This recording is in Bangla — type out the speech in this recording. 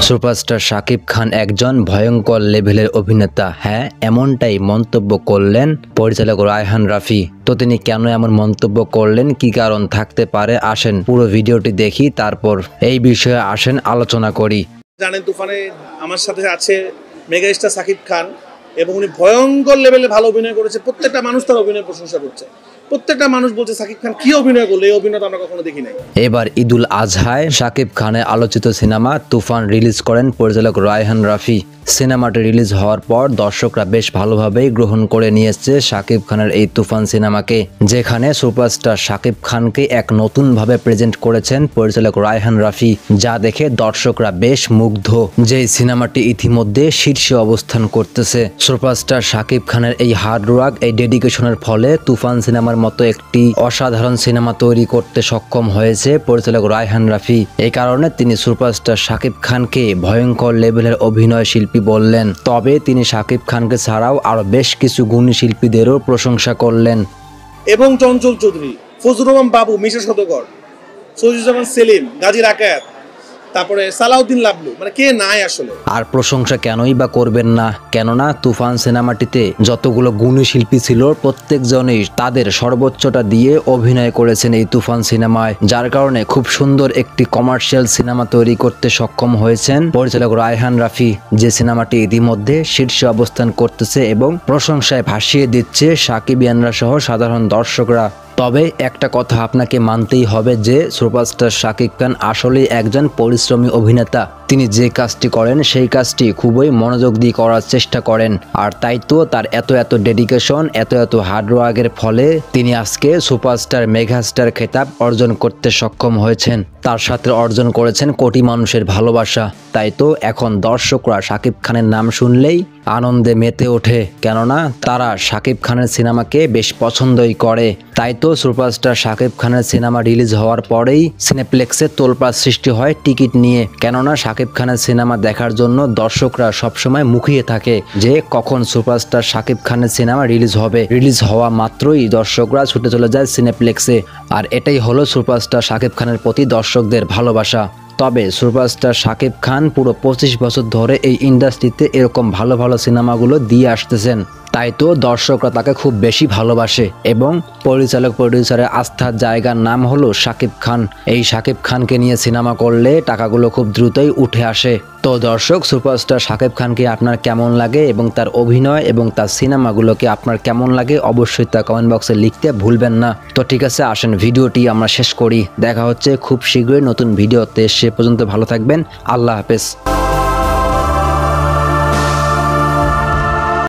সুপারস্টার শাকিব খান একজন ভয়ঙ্কর লেভেলের অভিনেতা। হ্যাঁ, এমনটাই মন্তব্য করলেন পরিচালক রায়হান রাফি। তো তিনি কেন এমন মন্তব্য করলেন, কি কারণ থাকতে পারে, আসেন পুরো ভিডিওটি দেখি, তারপর এই বিষয়ে আসেন আলোচনা করি। জানেন, তুফানে আমার সাথে আছে মেগা স্টার শাকিব খান এবং উনি ভয়ঙ্কর লেভেলে ভালো অভিনয় করেছে। প্রত্যেকটা মানুষ তার অভিনয়ের প্রশংসা করছে। প্রত্যেকটা মানুষ বলছে শাকিব খান কি অভিনয় করলো, এই অভিনয় তো আমরা কখনো দেখি নাই। এবার ঈদুল আজহায় শাকিব খানের আলোচিত সিনেমা তুফান রিলিজ করেন পরিচালক রায়হান রাফি। সিনেমাটি রিলিজ হওয়ার পর দর্শকরা বেশ ভালোভাবেই গ্রহণ করে নিয়েছে শাকিব খানের এই তুফান সিনেমাকে, যেখানে সুপারস্টার শাকিব খানকে এক নতুনভাবে প্রেজেন্ট করেছেন পরিচালক রায়হান রাফি, যা দেখে দর্শকরা বেশ মুগ্ধ। যে সিনেমাটি ইতিমধ্যে শীর্ষে অবস্থান করতেছে। সুপারস্টার শাকিব খানের এই হার্ড ওয়ার্ক, এই ডেডিকেশনের ফলে তুফান সিনেমার মতো একটি অসাধারণ সিনেমা তৈরি করতে সক্ষম হয়েছে পরিচালক রায়হান রাফি। এই কারণে তিনি সুপারস্টার শাকিব খানকে ভয়ঙ্কর লেভেলের অভিনয় শিল্পী বললেন। তবে তিনি শাকিব খানকে ছাড়াও আরো বেশ কিছু গুণী শিল্পীদেরও প্রশংসা করলেন। এবং চঞ্চল চৌধুরী, ফজলুর রহমান বাবু, মিশা সওদাগর, সজিদুজ্জামান সেলিম, গাজী রাকাত, তারপরে সালাউদ্দিন লাবলু, মানে কে নাই আসলে। আর প্রশংসা কেনই বা করবেন না, কেননা তুফান সিনেমাটিতে যতগুলো গুণী শিল্পী ছিল প্রত্যেকজনই তাদের সর্বোচ্চটা দিয়ে অভিনয় করেছেন এই তুফান সিনেমায়, যার কারণে খুব সুন্দর একটি কমার্শিয়াল সিনেমা তৈরি করতে সক্ষম হয়েছেন পরিচালক রায়হান রাফি, যে সিনেমাটি ইতিমধ্যে শীর্ষে অবস্থান করতেছে এবং প্রশংসায় ভাসিয়ে দিচ্ছে সাকিবিয়ানরা সহ সাধারণ দর্শকরা। তবে একটা কথা আপনাকে মানতেই হবে যে সুপারস্টার শাকিব খান আসলেই একজন পরিশ্রমী অভিনেতা। তিনি যে কাজটি করেন সেই কাজটি খুবই মনোযোগ দিয়ে করার চেষ্টা করেন, আর তাই তো তার এত ডেডিকেশন, এত হার্ডওয়ার্কের ফলে তিনি আজকে সুপারস্টার মেগাস্টার খেতাব অর্জন করতে সক্ষম হয়েছেন। তার সাথে অর্জন করেছেন কোটি মানুষের ভালোবাসা। তাই তো এখন দর্শকরা শাকিব খানের নাম শুনলেই আনন্দে মেতে ওঠে, কেননা তারা শাকিব খানের সিনেমাকে বেশ পছন্দই করে। তাই তো সুপারস্টার শাকিব খানের সিনেমা রিলিজ হওয়ার পরেই সিনেপ্লেক্সে তোলপাড় সৃষ্টি হয় টিকিট নিয়ে, কেননা শাকিব খানের সিনেমা দেখার জন্য দর্শকরা সবসময় মুখিয়ে থাকে যে কখন সুপারস্টার শাকিব খানের সিনেমা রিলিজ হবে। রিলিজ হওয়া মাত্রই দর্শকরা ছুটে চলে যায় সিনেপ্লেক্সে, আর এটাই হলো সুপারস্টার শাকিব খানের প্রতি দর্শকদের ভালোবাসা। তবে সুপারস্টার শাকিব খান পুরো 25 বছর ধরে এই ইন্ডাস্ট্রিতে এরকম ভালো সিনেমাগুলো দিয়ে আসতেছেন, তাই তো দর্শকরা তাকে খুব বেশি ভালোবাসে এবং প্রডিউসারের আস্থার জায়গার নাম হলো শাকিব খান। এই শাকিব খানকে নিয়ে সিনেমা করলে টাকাগুলো খুব দ্রুতই উঠে আসে। তো দর্শক, সুপারস্টার শাকিব খানকে আপনার কেমন লাগে এবং তার অভিনয় এবং তার সিনেমাগুলোকে আপনার কেমন লাগে অবশ্যই তা কমেন্ট বক্সে লিখতে ভুলবেন না। তো ঠিক আছে, আসেন ভিডিওটি আমরা শেষ করি। দেখা হচ্ছে খুব শীঘ্রই নতুন ভিডিওতে। সে পর্যন্ত ভালো থাকবেন। আল্লাহ হাফেজ।